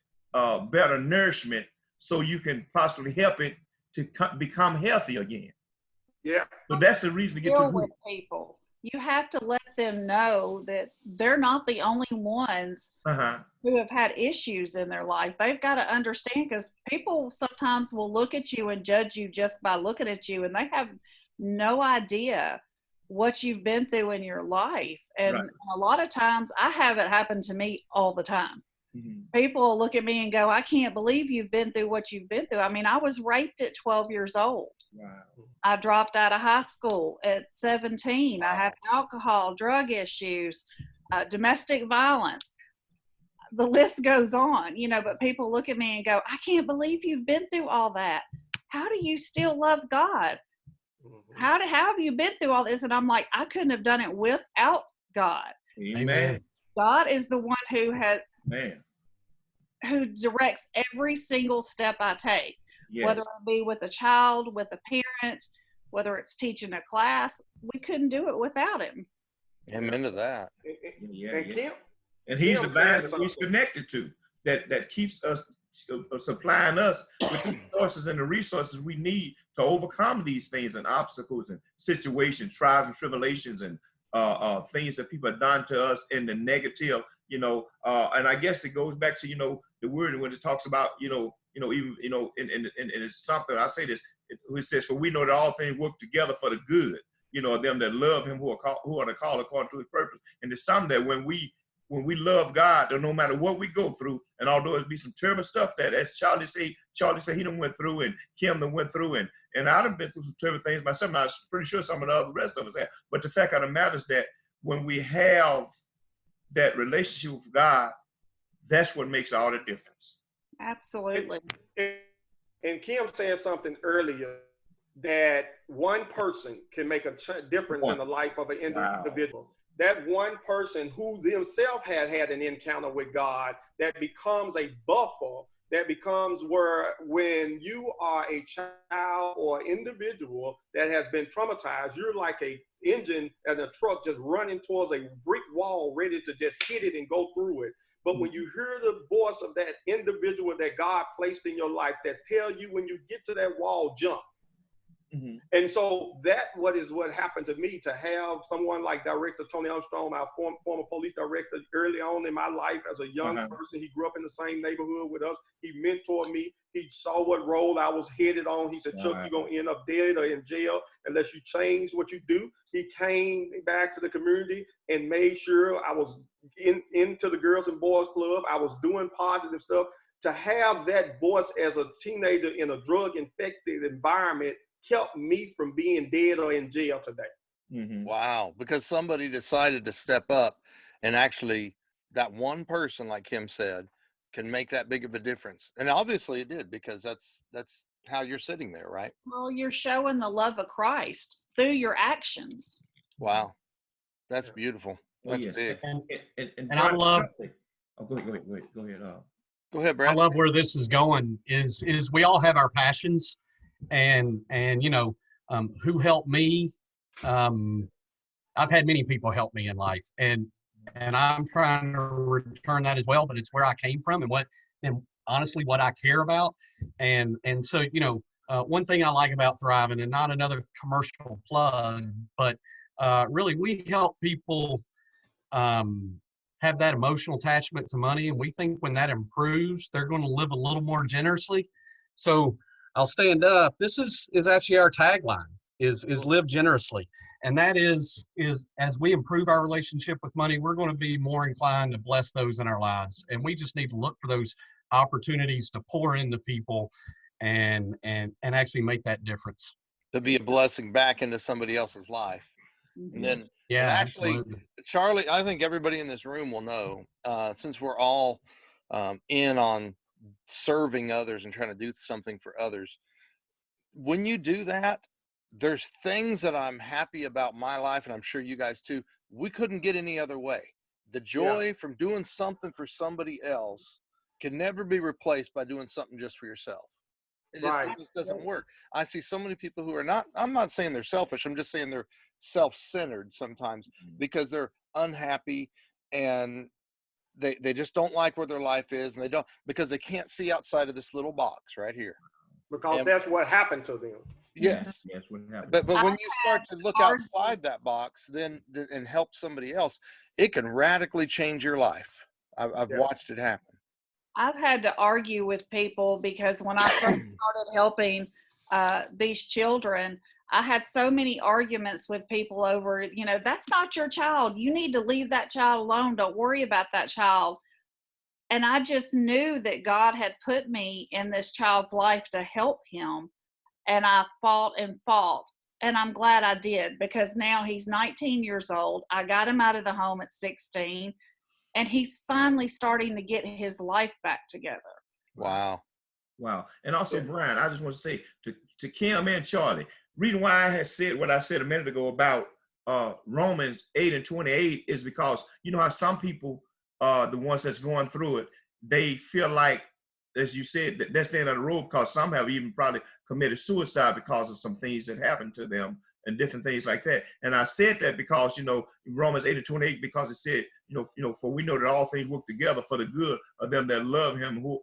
better nourishment, so you can possibly help it to become healthy again. Yeah. So that's the reason to get to Deal the with root. people. You have to let them know that they're not the only ones who have had issues in their life. They've got to understand, because people sometimes will look at you and judge you just by looking at you, and they have no idea what you've been through in your life. And Right. a lot of times, I have it happen to me all the time. Mm-hmm. People look at me and go, I can't believe you've been through what you've been through. I mean, I was raped at 12 years old. Wow. I dropped out of high school at 17. Wow. I had alcohol, drug issues, domestic violence. The list goes on, you know, but people look at me and go, I can't believe you've been through all that. How do you still love God? How have you been through all this? And I'm like, I couldn't have done it without God. Amen. God is the one who Man. who directs every single step I take. Yes. Whether it be with a child, with a parent, whether it's teaching a class, we couldn't do it without him. Amen to that. And he's Kim the vine said that we're connected to, that keeps us, supplying us with the sources and the resources we need to overcome these things and obstacles and situations, trials and tribulations, and things that people have done to us in the negative, you know. And I guess it goes back to, you know, the word when it talks about, even and it's something, I say this, it says, for we know that all things work together for the good, you know, them that love him, who are the called according to his purpose. And it's something that when we love God, no matter what we go through, and although it be some terrible stuff that, as Charlie said he done went through, and Kim done went through, and I done been through some terrible things myself, and I'm pretty sure some of the rest of us have. But the fact of the matter is that when we have that relationship with God, that's what makes all the difference. Absolutely. And Kim said something earlier, that one person can make a difference in the life of an individual. Wow. That one person who themselves had an encounter with God, that becomes a buffer, that becomes where when you are a child or individual that has been traumatized, you're like a engine and a truck just running towards a brick wall, ready to just hit it and go through it. But when you hear the voice of that individual that God placed in your life that tell you when you get to that wall, jump. Mm-hmm. And so what happened to me, to have someone like Director Tony Armstrong, our former police director, early on in my life as a young person. He grew up in the same neighborhood with us. He mentored me. He saw what road I was headed on. He said, Chuck, you're going to end up dead or in jail unless you change what you do. He came back to the community and made sure I was into the Girls and Boys Club. I was doing positive stuff. To have that voice as a teenager in a drug-infected environment kept me from being dead or in jail today. Mm-hmm. Wow. Because somebody decided to step up, and actually that one person, like Kim said, can make that big of a difference. And obviously it did, because that's how you're sitting there, right? Well, you're showing the love of Christ through your actions. Wow. That's beautiful. That's big. And I love. Oh, go ahead. Go ahead, Brad. I love where this is going. Is we all have our passions. And you know, who helped me? I've had many people help me in life, and I'm trying to return that as well. But it's where I came from, and honestly what I care about. And so, you know, one thing I like about Thrivent, and not another commercial plug, but really we help people have that emotional attachment to money, and we think when that improves, they're going to live a little more generously. So I'll stand up. This is actually our tagline, is live generously. And that is as we improve our relationship with money, we're going to be more inclined to bless those in our lives. And we just need to look for those opportunities to pour into people and actually make that difference. To be a blessing back into somebody else's life. And then actually, absolutely. Charlie, I think everybody in this room will know, since we're all in on serving others and trying to do something for others, when you do that, there's things that I'm happy about my life, and I'm sure you guys too, we couldn't get any other way. The joy from doing something for somebody else can never be replaced by doing something just for yourself. It just doesn't work. I see so many people who are not, I'm not saying they're selfish, I'm just saying they're self-centered sometimes, because they're unhappy and they just don't like where their life is, and because they can't see outside of this little box right here. Because that's what happened to them. Yes. Yes, what happened? But when I've you start to look argue- outside that box, then and help somebody else, it can radically change your life. I've Yeah. watched it happen. I've had to argue with people because when I first started helping these children, I had so many arguments with people over, that's not your child. You need to leave that child alone. Don't worry about that child. And I just knew that God had put me in this child's life to help him. And I fought and fought. And I'm glad I did, because now he's 19 years old. I got him out of the home at 16, and he's finally starting to get his life back together. Wow. Wow. And also, Yeah. Brian, I just want to say to Kim and Charlie, reason why I had said what I said a minute ago about Romans 8:28 is because you know how some people, the ones that's going through it, they feel like, as you said, that's the end of the road, because some have even probably committed suicide because of some things that happened to them and different things like that. And I said that because, Romans 8:28, because it said, for we know that all things work together for the good of them that love him who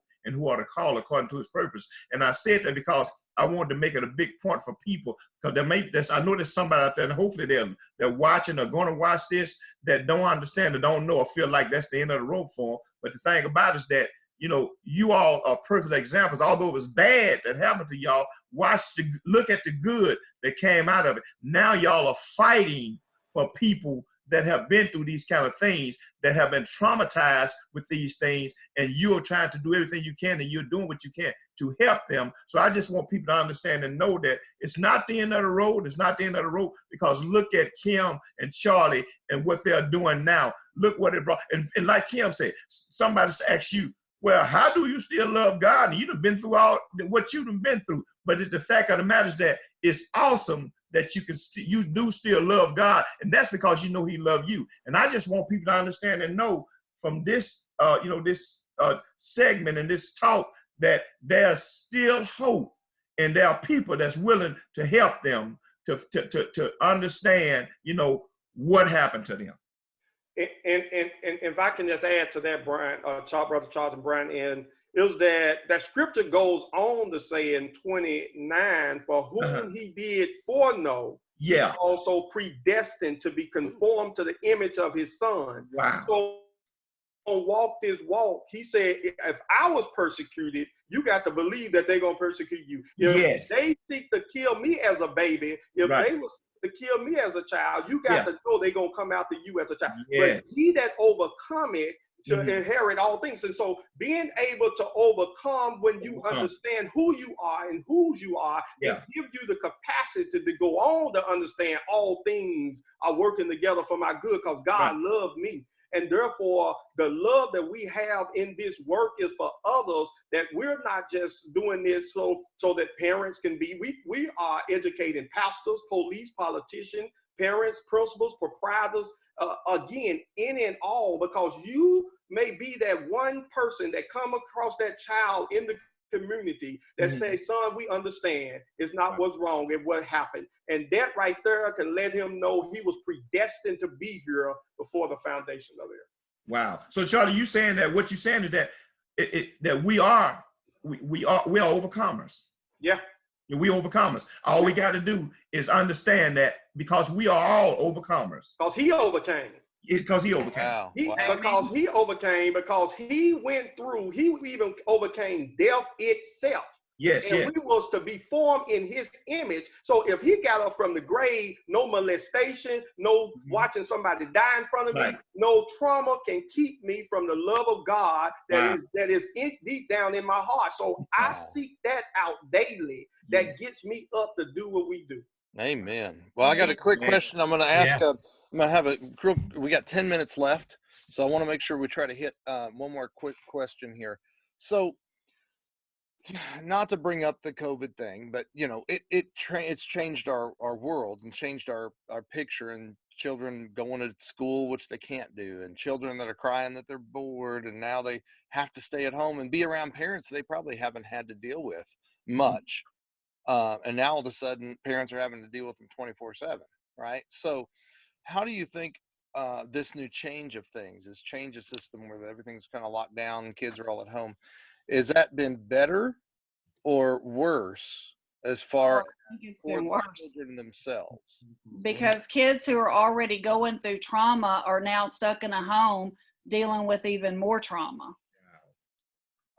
are the called according to his purpose. And I said that because I wanted to make it a big point for people, because I know there's somebody out there, and hopefully they're watching or going to watch this, that don't understand or don't know or feel like that's the end of the road for them. But the thing about it is that, you all are perfect examples. Although it was bad that happened to y'all, look at the good that came out of it. Now y'all are fighting for people that have been through these kind of things, that have been traumatized with these things, and you're trying to do everything you can, and you're doing what you can to help them. So I just want people to understand and know that it's not the end of the road. It's not the end of the road, because look at Kim and Charlie and what they're doing now. Look what it brought. And like Kim said, somebody asked you, well, how do you still love God? And you've been through all what you've been through. But the fact of the matter is that it's awesome that you do still love God, and that's because you know He loved you. And I just want people to understand and know from this, segment and this talk, that there's still hope, and there are people that's willing to help them to understand, what happened to them. And if I can just add to that, Brian, Brother Charles and Brian, and is that scripture goes on to say in 29, for whom he did foreknow, Yeah. he also predestined to be conformed to the image of his son. Wow. So walk this walk. He said, if I was persecuted, you got to believe that they're going to persecute you. If Yes. they seek to kill me as a baby, if Right. they was to kill me as a child, you got to know they're going to come after you as a child. Yes. But he that overcome it to inherit all things. And so being able to overcome when you understand who you are and whose you are, it gives you the capacity to go on to understand all things are working together for my good, because God loved me. And therefore, the love that we have in this work is for others, that we're not just doing this so that parents can be, we are educating pastors, police, politicians, parents, principals, proprietors, again, in and all, because you may be that one person that come across that child in the community that say, son, we understand it's not what's wrong and what happened. And that right there can let him know he was predestined to be here before the foundation of it. Wow. So Charlie, you saying that what you're saying is that that we are overcomers. Yeah. We overcomers. All we got to do is understand that, because we are all overcomers. Because he overcame. Because he overcame. Wow. Because he overcame, because he went through, he even overcame death itself. Yes, and yes. we was to be formed in his image. So if he got up from the grave, no molestation, no watching somebody die in front of me, no trauma can keep me from the love of God that is deep down in my heart. So I seek that out daily. That gets me up to do what we do. Amen. Well, I got a quick question I'm going to ask. I'm going to have we got 10 minutes left, so I want to make sure we try to hit one more quick question here. So, not to bring up the COVID thing, but it's changed our world and changed our picture, and children going to school, which they can't do, and children that are crying that they're bored, and now they have to stay at home and be around parents they probably haven't had to deal with much. And now all of a sudden parents are having to deal with them 24/7, right? So how do you think this new change of things, this change of system where everything's kind of locked down and kids are all at home, has that been better or worse as far I think it's for been the worse. children themselves. Because kids who are already going through trauma are now stuck in a home dealing with even more trauma.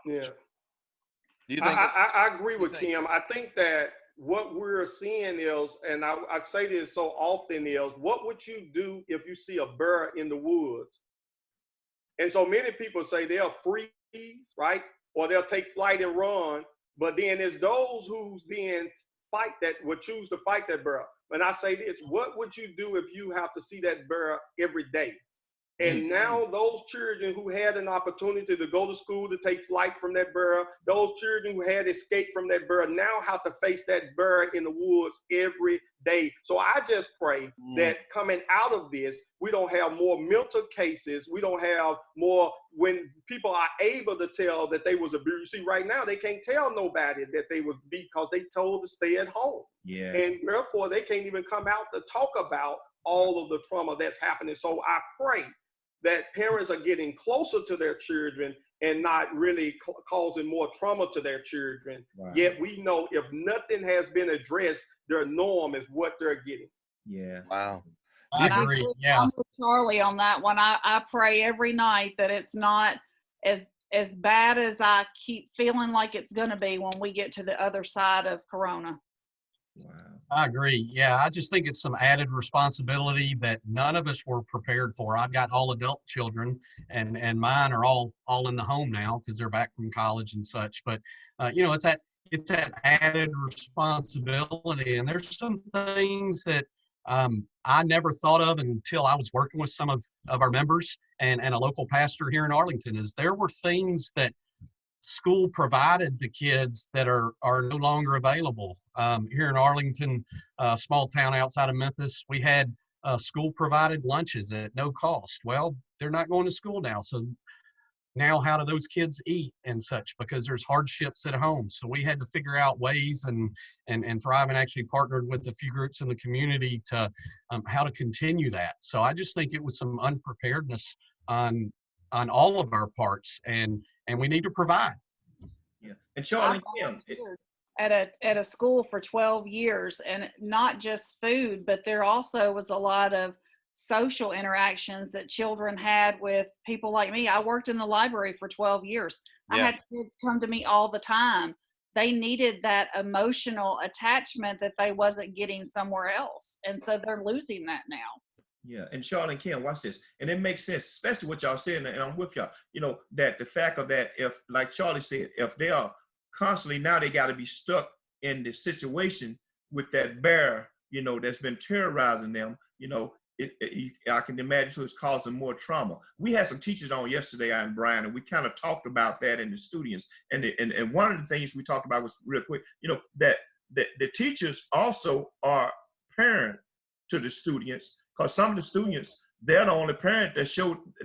Yeah. Do you think? I agree with think? Kim. I think that what we're seeing is, and I say this so often, is what would you do if you see a bear in the woods? And so many people say they'll freeze, right? Or they'll take flight and run. But then there's those who then fight that, would choose to fight that bear. And I say this, what would you do if you have to see that bear every day? And now those children who had an opportunity to go to school to take flight from that bear, those children who had escaped from that bear now have to face that bear in the woods every day. So I just pray that coming out of this, we don't have more mental cases. We don't have more when people are able to tell that they was abused. See, right now they can't tell nobody that they was beat because they told to stay at home. Yeah. And therefore they can't even come out to talk about all of the trauma that's happening. So I pray that parents are getting closer to their children and not really causing more trauma to their children. Wow. Yet we know if nothing has been addressed, their norm is what they're getting. Yeah. Wow. I agree. Yeah. I'm with Charlie on that one. I pray every night that it's not as bad as I keep feeling like it's going to be when we get to the other side of Corona. Wow. I agree. Yeah, I just think it's some added responsibility that none of us were prepared for. I've got all adult children, and mine are all in the home now because they're back from college and such. But you know, it's that added responsibility, and there's some things that I never thought of until I was working with some of our members and a local pastor here in Arlington. Is there were things that school provided to kids that are no longer available. Here in Arlington, a small town outside of Memphis, we had school provided lunches at no cost. Well, they're not going to school now. So now how do those kids eat and such? Because there's hardships at home. So we had to figure out ways, and Thrivent actually partnered with a few groups in the community to how to continue that. So I just think it was some unpreparedness on all of our parts, and we need to provide. Yeah. And Charlie, at a school for 12 years, and not just food, but there also was a lot of social interactions that children had with people like me. I worked in the library for 12 years. Yeah. I had kids come to me all the time. They needed that emotional attachment that they wasn't getting somewhere else. And so they're losing that now. Yeah, and Charlie and Ken, watch this. And it makes sense, especially what y'all saying, and I'm with y'all, you know, that the fact of that, if, like Charlie said, if they are constantly, now they got to be stuck in the situation with that bear, you know, that's been terrorizing them, you know, I can imagine so it's causing more trauma. We had some teachers on yesterday, I and Brian, and we kind of talked about that in the students. And one of the things we talked about was real quick, you know, that the teachers also are parent to the students. Because some of the students, they're the only parent that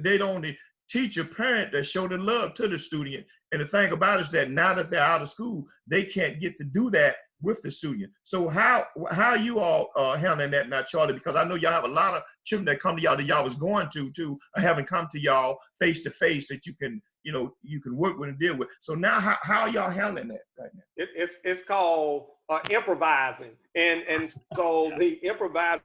they're the only teacher parent that show the love to the student. And the thing about it is that now that they're out of school, they can't get to do that with the student. So how you all handling that now, Charlie? Because I know y'all have a lot of children that come to y'all that y'all was going to or haven't come to y'all face to face that you can work with and deal with. So now how are y'all handling that right now? It's called improvising. And so the improvising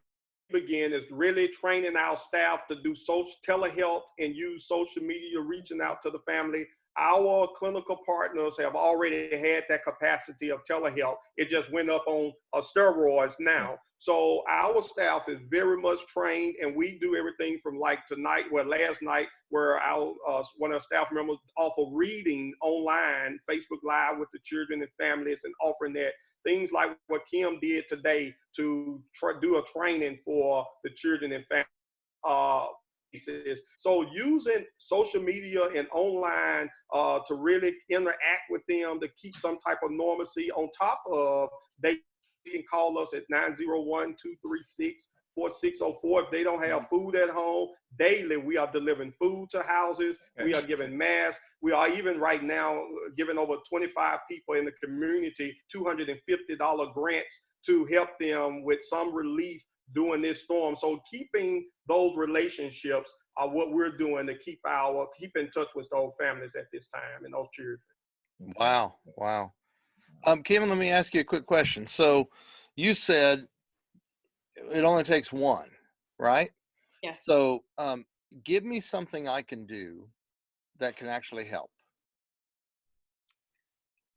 begin is really training our staff to do social telehealth and use social media, reaching out to the family. Our clinical partners have already had that capacity of telehealth. It just went up on steroids now. So our staff is very much trained, and we do everything from like tonight, last night, where our one of our staff members offer reading online, Facebook Live with the children and families, and offering that. Things like what Kim did today to do a training for the children and families. So using social media and online to really interact with them to keep some type of normalcy, on top of they can call us at 901-236-4604. If they don't have food at home, daily we are delivering food to houses. We are giving masks. We are even right now giving over 25 people in the community $250 grants to help them with some relief during this storm. So keeping those relationships are what we're doing to keep in touch with those families at this time and those children. Wow. Kim, let me ask you a quick question. So you said it only takes one, right? Yes. So give me something I can do that can actually help.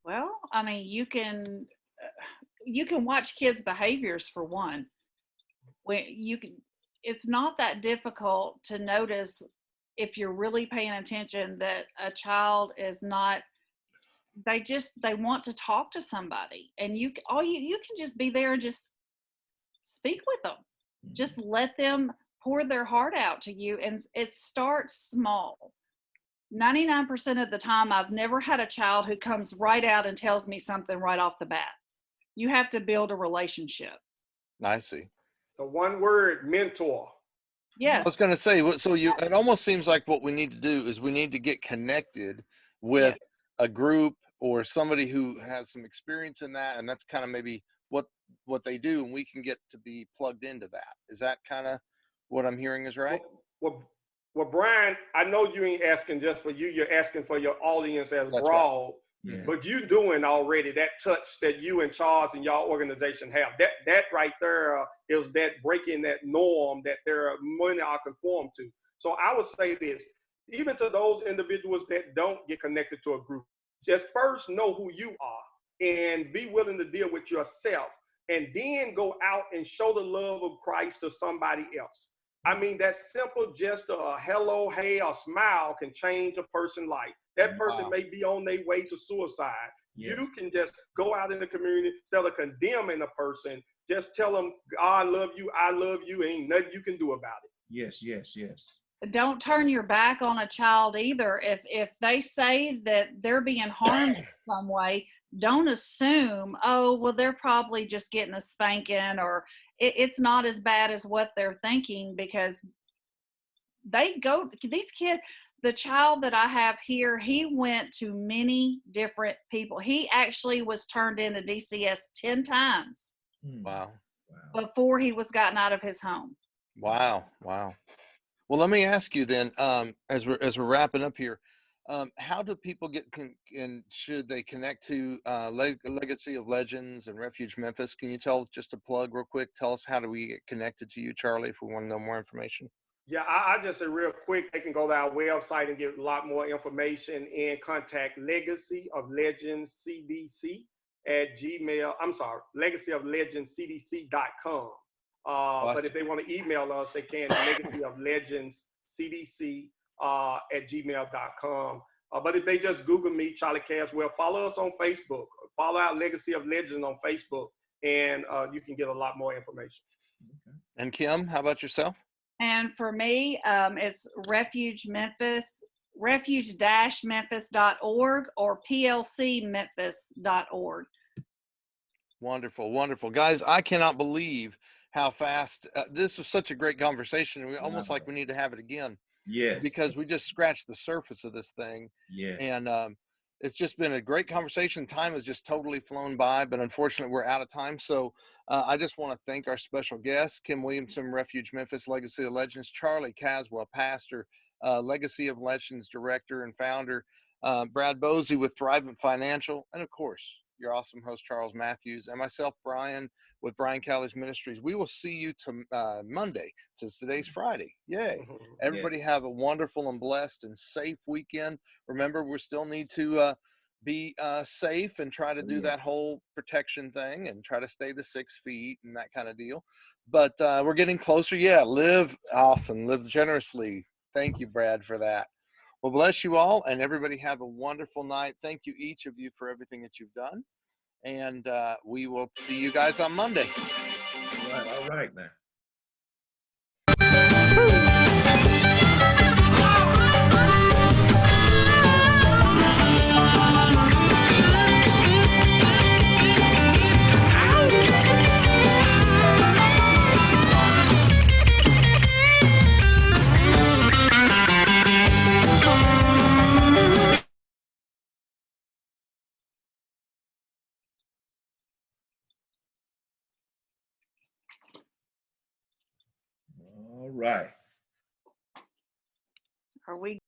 Well, I mean, you can watch kids' behaviors for one. When you can, it's not that difficult to notice if you're really paying attention that a child is not. They want to talk to somebody, and you can just be there and just speak with them. Just let them pour their heart out to you, and it starts small. 99% of the time, I've never had a child who comes right out and tells me something right off the bat. You have to build a relationship. I see. The one word, mentor. I was Yes. going to say, so it almost seems like what we need to do is we need to get connected with Yes. a group or somebody who has some experience in that. And that's kind of maybe what they do. And we can get to be plugged into that. Is that kind of what I'm hearing is right? Well, Brian, I know you ain't asking just for you. You're asking for your audience as That's broad. right. Yeah. But you doing already that touch that you and Charles and y'all organization have. That right there is that breaking that norm that there many are conform to. So I would say this, even to those individuals that don't get connected to a group, just first know who you are and be willing to deal with yourself, and then go out and show the love of Christ to somebody else. I mean, that simple gesture, a hello, hey, a smile can change a person's life. That person may be on their way to suicide. Yes. You can just go out in the community, instead of condemning a person, just tell them, I love you, ain't nothing you can do about it. Yes, yes, yes. Don't turn your back on a child either. If they say that they're being harmed in some way, don't assume, oh, well, they're probably just getting a spanking, or it's not as bad as what they're thinking, because these kids, the child that I have here, he went to many different people. He actually was turned into DCS 10 times Wow. before he was gotten out of his home. Wow. Well, let me ask you then, as we're wrapping up here, how do people get and should they connect to Legacy of Legends and Refuge Memphis? Can you tell us, just a plug real quick? Tell us, how do we get connected to you, Charlie, if we want to know more information? Yeah, I just say real quick, they can go to our website and get a lot more information and contact Legacy of Legends CDC at Gmail. I'm sorry, legacyoflegendscdc.com. Awesome. But if they want to email us, they can legacyoflegendscdc at gmail.com. But if they just Google me, Charlie Caswell, follow us on Facebook, follow our Legacy of Legends on Facebook, and you can get a lot more information. And Kim, how about yourself? And for me, it's Refuge Memphis, refuge-memphis.org or plcmemphis.org. Wonderful. Guys, I cannot believe how fast this was. Such a great conversation. We almost like we need to have it again. Yes. Because we just scratched the surface of this thing. Yes. And it's just been a great conversation. Time has just totally flown by, but unfortunately we're out of time. So I just want to thank our special guests, Kim Williamson, Refuge Memphis, Legacy of Legends, Charlie Caswell, pastor, Legacy of Legends director and founder, Brad Bosi with Thrivent Financial, and of course, your awesome host, Charles Matthews, and myself, Brian, with Callies Ministries. We will see you Monday, since today's Friday. Yay. Everybody have a wonderful and blessed and safe weekend. Remember, we still need to be safe and try to do that whole protection thing and try to stay the 6 feet and that kind of deal. But we're getting closer. Yeah, live awesome, live generously. Thank you, Brad, for that. Well, bless you all, and everybody have a wonderful night. Thank you, each of you, for everything that you've done. And we will see you guys on Monday. All right, man. All right. Are we